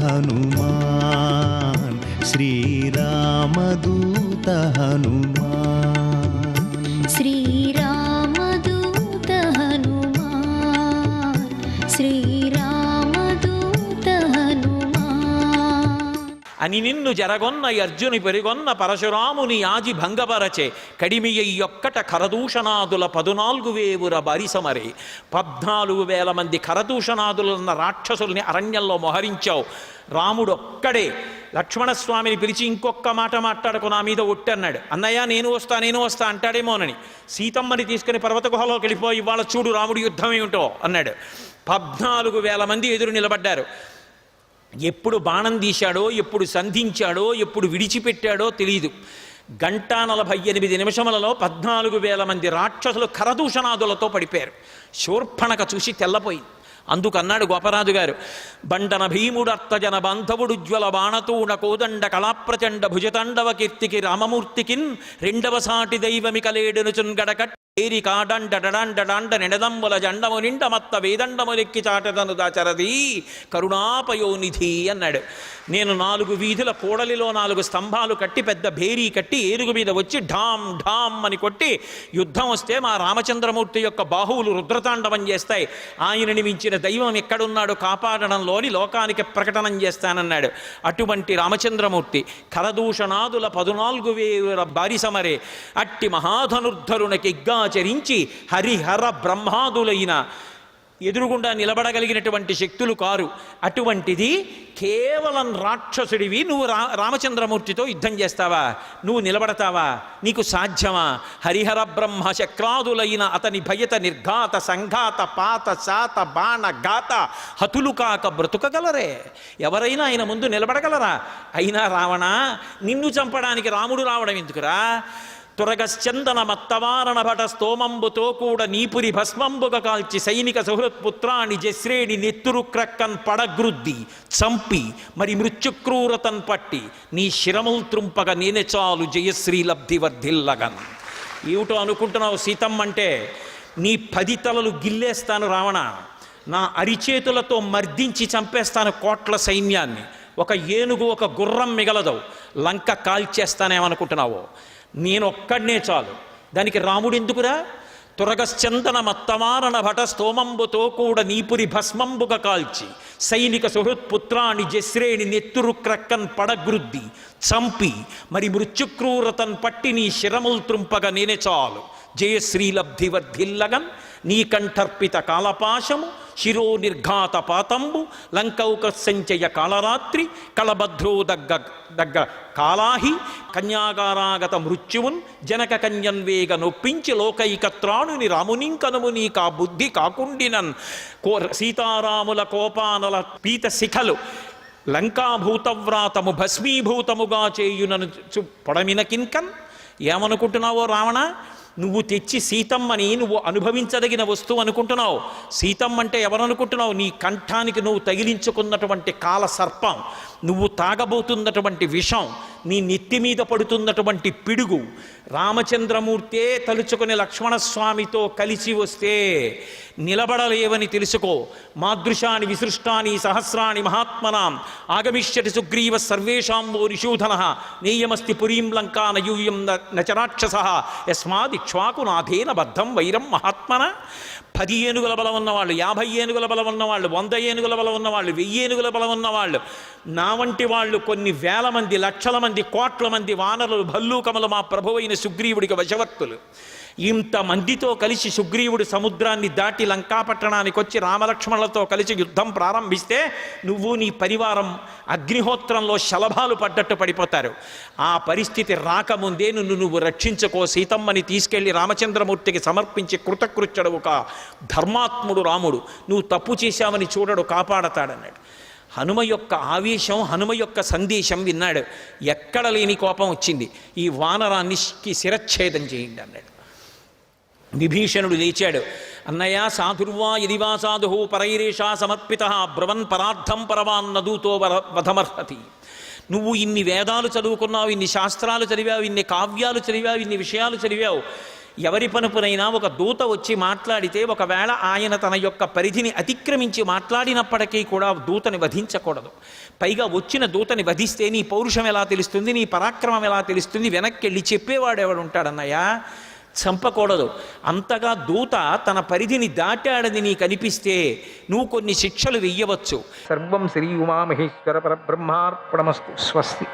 హనుమాన్ శ్రీరామదూత హనుమాన్ శ్రీరామదూత హనుమాన్ శ్రీరామదూత హనుమాన్ అని నిన్ను జరగొన్న అర్జుని పెరిగొన్న పరశురాముని యాజి భంగపరచే కడిమియ్యొక్కట కరదూషణాదుల 14,000 బారిసమరే 14,000 మంది కరదూషణాదులున్న రాక్షసుల్ని అరణ్యంలో మోహరించావు. రాముడు ఒక్కడే లక్ష్మణస్వామిని పిలిచి ఇంకొక మాట మాట్లాడకు, నా మీద ఒట్టన్నాడు. అన్నయ్య నేను వస్తా అంటాడేమోనని సీతమ్మని తీసుకుని పర్వత గుహలోకి వెళ్ళిపోయి ఇవాళ చూడు రాముడు యుద్ధం ఏమిటో అన్నాడు. 14,000 మంది ఎదురు నిలబడ్డారు. ఎప్పుడు బాణం తీశాడో, ఎప్పుడు సంధించాడో, ఎప్పుడు విడిచిపెట్టాడో తెలియదు. 1:48 నిమిషములలో 14,000 మంది రాక్షసులు కరదూషణాదులతో పడిపోయారు. శూర్పణక చూసి తెల్లపోయింది. అందుకన్నాడు గోపరాజు గారు, బండన భీముడర్తజన బాంధవుడు జ్వల బాణతూణ కోదండ కళాప్రచండ భుజతాండవ కీర్తికి రామమూర్తికిన్ రెండవ సాటి దైవమికలేడునుచున్ గడకట్ ఏరి కాడండడండడాండ నిడదంబుల జండము నిండ మత్త వేదండములెక్కి చాటదను దాచరది కరుణాపయోనిధి అన్నాడు. నేను 4 వీధుల కూడలిలో 4 స్తంభాలు కట్టి పెద్ద భేరీ కట్టి ఏనుగు మీద వచ్చి ఢామ్ ఢామ్ అని కొట్టి యుద్ధం వస్తే మా రామచంద్రమూర్తి యొక్క బాహువులు రుద్రతాండవం చేస్తాయి. ఆయనని మించిన దైవం ఎక్కడున్నాడు కాపాడడంలోని లోకానికి ప్రకటనం చేస్తానన్నాడు. అటువంటి రామచంద్రమూర్తి కరదూషణాదుల 14,000 బారిసమరే అట్టి మహాధనుర్ధరునకిగ్గా ఆచరించి హరిహర బ్రహ్మాదులైన ఎదురుగుండా నిలబడగలిగినటువంటి శక్తులు కారు. అటువంటిది కేవలం రాక్షసుడివి నువ్వు రామచంద్రమూర్తితో యుద్ధం చేస్తావా? నువ్వు నిలబడతావా? నీకు సాధ్యమా? హరిహర బ్రహ్మ శక్రాదులైన అతని భయత నిర్ఘాత సంఘాత పాత శాత బాణ ఘాత హతులు కాక బ్రతుకగలరే? ఎవరైనా ఆయన ముందు నిలబడగలరా? అయినా రావణ నిన్ను చంపడానికి రాముడు రావడం ఎందుకురా? తురగశ్చందన మత్తవారణ భట స్తోమంబుతో కూడా నీపురి భస్మంబుగ కాల్చి సైనిక సుహృత్పుత్రాన్ని జశ్రేణి నెత్తురు క్రక్కన్ పడగ్రుద్ది చంపి మరి మృత్యుక్రూరతన్ పట్టి నీ శిరముల్ త్రుంపగ నేనే చాలు జయశ్రీ లబ్ధి వర్ధిల్లగన్. ఏమిటో అనుకుంటున్నావు సీతమ్మ అంటే? నీ 10 తలలు గిల్లేస్తాను రావణ, నా అరిచేతులతో మర్దించి చంపేస్తాను కోట్ల సైన్యాన్ని, ఒక ఏనుగు ఒక గుర్రం మిగలదవు, లంక కాల్చేస్తానేమనుకుంటున్నావో? నేనొక్కడనే చాలు, దానికి రాముడు ఎందుకురా? తురగశ్చందన మత్తమారణ భట స్తోమంబుతో కూడా నీపురి భస్మంబుగ కాల్చి సైనిక సుహృత్పుత్రాన్ని జశ్రేణి నెత్తురు క్రక్కన్ పడగ్రుద్ది చంపి మరి మృత్యుక్రూరతన్ పట్టి నీ శిరముల్ త్రుంపగ నేనే చాలు జయశ్రీ లబ్ధి వర్ధిల్లగన్. నీ కంఠర్పిత కాలపాశము శిరో నిర్ఘాత పాతంబు లంకౌక సంచయ కాళరాత్రి కళభద్రో దగ్గ కాళాహి కన్యాగారాగత మృత్యువున్ జనక కన్యన్వేగ నొప్పించి లోకైకత్రాణుని రామునింకనుము నీ కా బుద్ధి కాకుండినన్ సీతారాముల కోపానల పీత శిఖలు లంకాభూతవ్రాతము భస్మీభూతముగా చేయునను పొడమిన కిన్కన్. ఏమనుకుంటున్నావో రావణ? నువ్వు తెచ్చి సీతమ్మని నువ్వు అనుభవించదగిన వస్తువు అనుకుంటున్నావు. సీతమ్మ అంటే ఎవరనుకుంటున్నావు? నీ కంఠానికి నువ్వు తగిలించుకున్నటువంటి కాల సర్పం, నువ్వు తాగబోతున్నటువంటి విషం, నీ నెత్తి మీద పడుతున్నటువంటి పిడుగు. రామచంద్రమూర్తే తలుచుకుని లక్ష్మణస్వామితో కలిసి వస్తే నిలబడలేవని తెలుసుకో. మాదృశాని విసృష్టాని సహస్రాణి మహాత్మనాం ఆగమిష్యతి సుగ్రీవ సర్వేషాంబో నిషూధన నేయమస్తి పురీం లంకా నయూయం నచరాక్షస యస్మాదిక్ష్వాకు నాథేన బద్ధం వైరం మహాత్మన. 10 ఏనుగుల బలం ఉన్నవాళ్ళు, 50 ఏనుగుల బలం ఉన్నవాళ్ళు, 100 ఏనుగుల బలం ఉన్నవాళ్ళు, 1000 ఏనుగుల బలం ఉన్నవాళ్ళు, నా వంటి వాళ్ళు కొన్ని వేల మంది, లక్షల మంది, కోట్ల మంది వానరులు భల్లూకములు మా ప్రభువైన సుగ్రీవుడికి వశవర్తులు. ఇంతమందితో కలిసి సుగ్రీవుడు సముద్రాన్ని దాటి లంకాపట్టణానికి వచ్చి రామలక్ష్మణులతో కలిసి యుద్ధం ప్రారంభిస్తే నువ్వు నీ పరివారం అగ్నిహోత్రంలో శలభాలు పడ్డట్టు పడిపోతారు. ఆ పరిస్థితి రాకముందే నువ్వు రక్షించుకో. సీతమ్మని తీసుకెళ్లి రామచంద్రమూర్తికి సమర్పించి కృతకృత్యుడు ఒక ధర్మాత్ముడు రాముడు. నువ్వు తప్పు చేశావని చూడడు, కాపాడతాడన్నాడు. హనుమ యొక్క ఆవేశం, హనుమ యొక్క సందేశం విన్నాడు. ఎక్కడ లేని కోపం వచ్చింది. ఈ వానరానికి శిరచ్ఛేదం చేయండి అన్నాడు. విభీషణుడు లేచాడు. అన్నయ్య సాధుర్వా యదివా సాధు పరైరేషా సమర్పిత బ్రవన్ పరార్థం పరవాన్నదూతో వధమర్హతి. నువ్వు ఇన్ని వేదాలు చదువుకున్నావు, ఇన్ని శాస్త్రాలు చదివావు, ఇన్ని కావ్యాలు చదివావు, ఇన్ని విషయాలు చదివావు, ఎవరి పనుపునైనా ఒక దూత వచ్చి మాట్లాడితే ఒకవేళ ఆయన తన యొక్క పరిధిని అతిక్రమించి మాట్లాడినప్పటికీ కూడా దూతని వధించకూడదు. పైగా వచ్చిన దూతని వధిస్తే నీ పౌరుషం ఎలా తెలుస్తుంది, నీ పరాక్రమం ఎలా తెలుస్తుంది, వెనక్కి వెళ్ళి చెప్పేవాడు ఎవడు ఉంటాడన్నయ్యా? చంపకూడదు. అంతగా దూత తన పరిధిని దాటాడని నీకు అనిపిస్తే నువ్వు కొన్ని శిక్షలు వెయ్యవచ్చు. సర్వం శ్రీ ఉమామహేశ్వర పరబ్రహ్మార్పణమస్తు. స్వస్తి.